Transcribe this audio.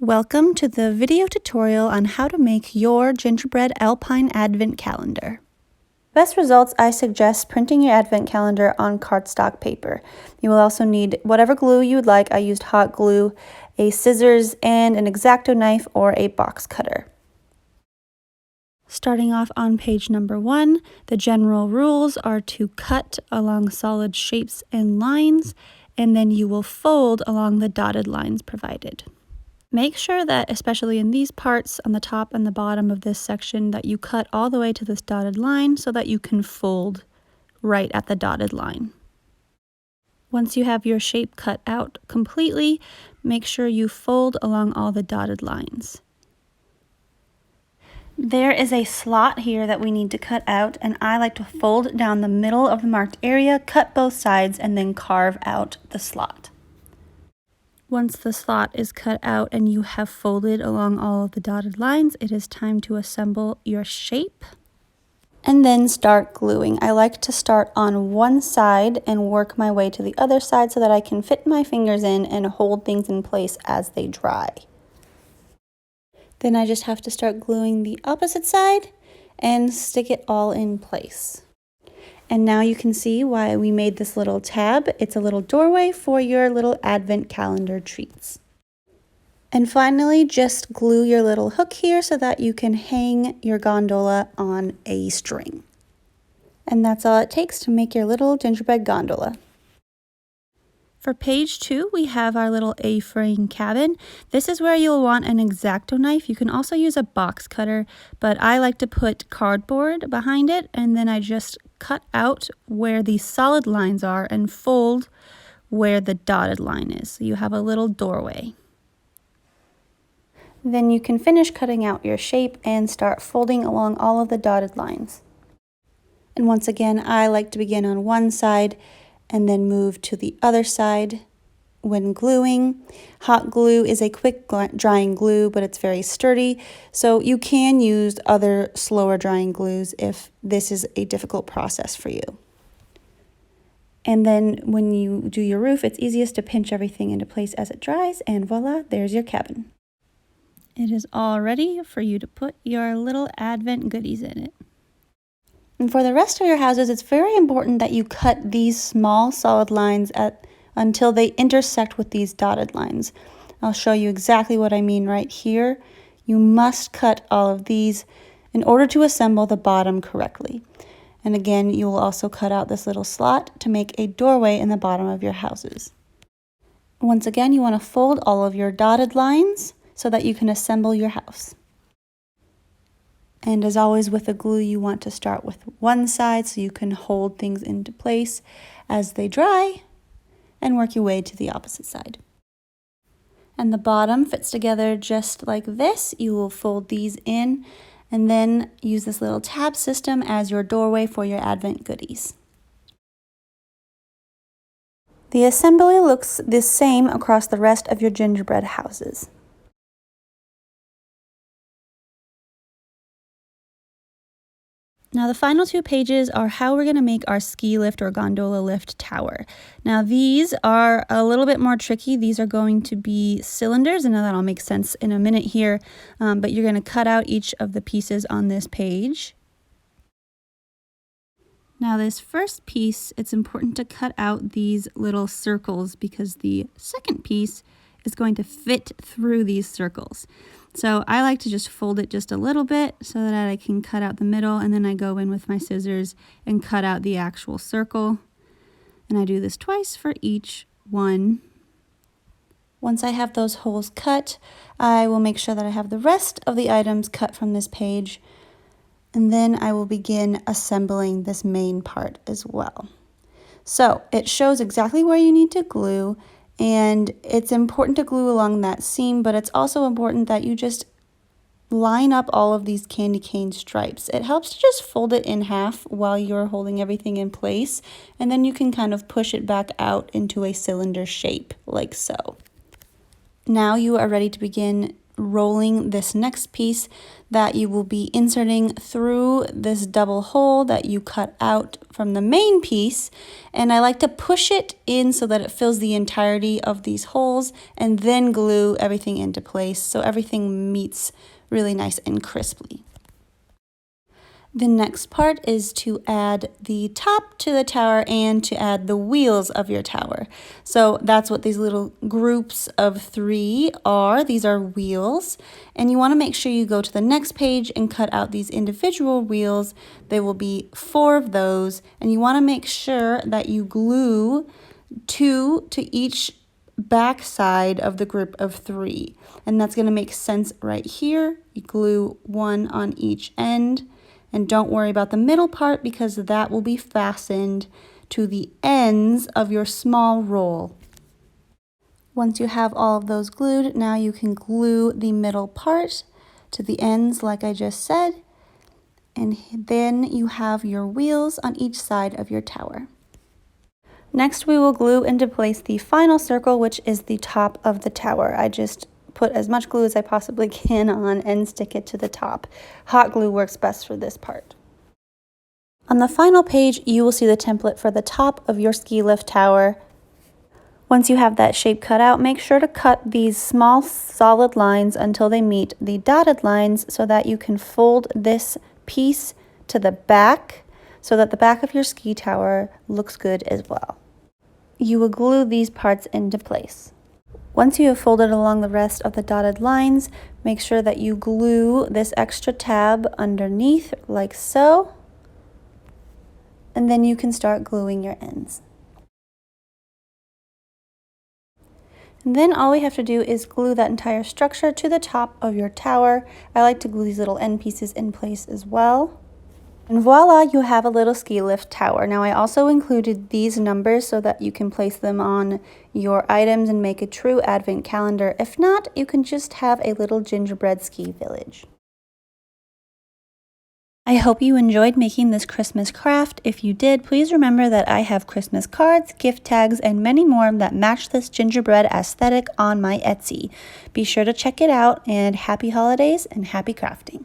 Welcome to the video tutorial on how to make your gingerbread Alpine advent calendar. Best results, I suggest printing your advent calendar on cardstock paper. You will also need whatever glue you would like. I used hot glue, a scissors, and an X-Acto knife or a box cutter. Starting off on page number 1, the general rules are to cut along solid shapes and lines, and then you will fold along the dotted lines provided. Make sure that, especially in these parts on the top and the bottom of this section, that you cut all the way to this dotted line so that you can fold right at the dotted line. Once you have your shape cut out completely, make sure you fold along all the dotted lines. There is a slot here that we need to cut out, and I like to fold down the middle of the marked area, cut both sides, and then carve out the slot. Once the slot is cut out and you have folded along all of the dotted lines, it is time to assemble your shape and then start gluing. I like to start on one side and work my way to the other side so that I can fit my fingers in and hold things in place as they dry. Then I just have to start gluing the opposite side and stick it all in place. And now you can see why we made this little tab. It's a little doorway for your little advent calendar treats. And finally, just glue your little hook here so that you can hang your gondola on a string. And that's all it takes to make your little gingerbread gondola. For page 2, we have our little A-frame cabin. This is where you'll want an X-Acto knife. You can also use a box cutter, but I like to put cardboard behind it, and then I just cut out where the solid lines are and fold where the dotted line is. So you have a little doorway. Then you can finish cutting out your shape and start folding along all of the dotted lines. And once again, I like to begin on one side and then move to the other side when gluing. Hot glue is a quick drying glue, but it's very sturdy, so you can use other slower drying glues if this is a difficult process for you. And then when you do your roof, it's easiest to pinch everything into place as it dries, and voila, there's your cabin. It is all ready for you to put your little advent goodies in it. And for the rest of your houses, it's very important that you cut these small solid lines until they intersect with these dotted lines. I'll show you exactly what I mean right here. You must cut all of these in order to assemble the bottom correctly. And again, you will also cut out this little slot to make a doorway in the bottom of your houses. Once again, you want to fold all of your dotted lines so that you can assemble your house. And as always with the glue, you want to start with one side so you can hold things into place as they dry and work your way to the opposite side. And the bottom fits together just like this. You will fold these in and then use this little tab system as your doorway for your advent goodies. The assembly looks the same across the rest of your gingerbread houses. Now the final 2 pages are how we're going to make our ski lift or gondola lift tower. Now these are a little bit more tricky. These are going to be cylinders, and that'll make sense in a minute here, but you're going to cut out each of the pieces on this page. Now this first piece, it's important to cut out these little circles because the second piece is going to fit through these circles. So I like to just fold it just a little bit so that I can cut out the middle, and then I go in with my scissors and cut out the actual circle. And I do this twice for each one. Once I have those holes cut, I will make sure that I have the rest of the items cut from this page, and then I will begin assembling this main part as well. So it shows exactly where you need to glue. And it's important to glue along that seam, but it's also important that you just line up all of these candy cane stripes. It helps to just fold it in half while you're holding everything in place, and then you can kind of push it back out into a cylinder shape like so. Now you are ready to begin rolling this next piece that you will be inserting through this double hole that you cut out from the main piece. And I like to push it in so that it fills the entirety of these holes and then glue everything into place so everything meets really nice and crisply. The next part is to add the top to the tower and to add the wheels of your tower. So that's what these little groups of 3 are. These are wheels. And you want to make sure you go to the next page and cut out these individual wheels. There will be 4 of those. And you want to make sure that you glue 2 to each back side of the group of 3. And that's going to make sense right here. You glue 1 on each end. And don't worry about the middle part because that will be fastened to the ends of your small roll. Once you have all of those glued, now you can glue the middle part to the ends like I just said. And then you have your wheels on each side of your tower. Next, we will glue into place the final circle, which is the top of the tower. I just put as much glue as I possibly can on and stick it to the top. Hot glue works best for this part. On the final page, you will see the template for the top of your ski lift tower. Once you have that shape cut out, make sure to cut these small solid lines until they meet the dotted lines so that you can fold this piece to the back so that the back of your ski tower looks good as well. You will glue these parts into place. Once you have folded along the rest of the dotted lines, make sure that you glue this extra tab underneath like so, and then you can start gluing your ends. And then all we have to do is glue that entire structure to the top of your tower. I like to glue these little end pieces in place as well. And voila, you have a little ski lift tower. Now I also included these numbers so that you can place them on your items and make a true advent calendar. If not, you can just have a little gingerbread ski village. I hope you enjoyed making this Christmas craft. If you did, please remember that I have Christmas cards, gift tags, and many more that match this gingerbread aesthetic on my Etsy. Be sure to check it out, and happy holidays and happy crafting.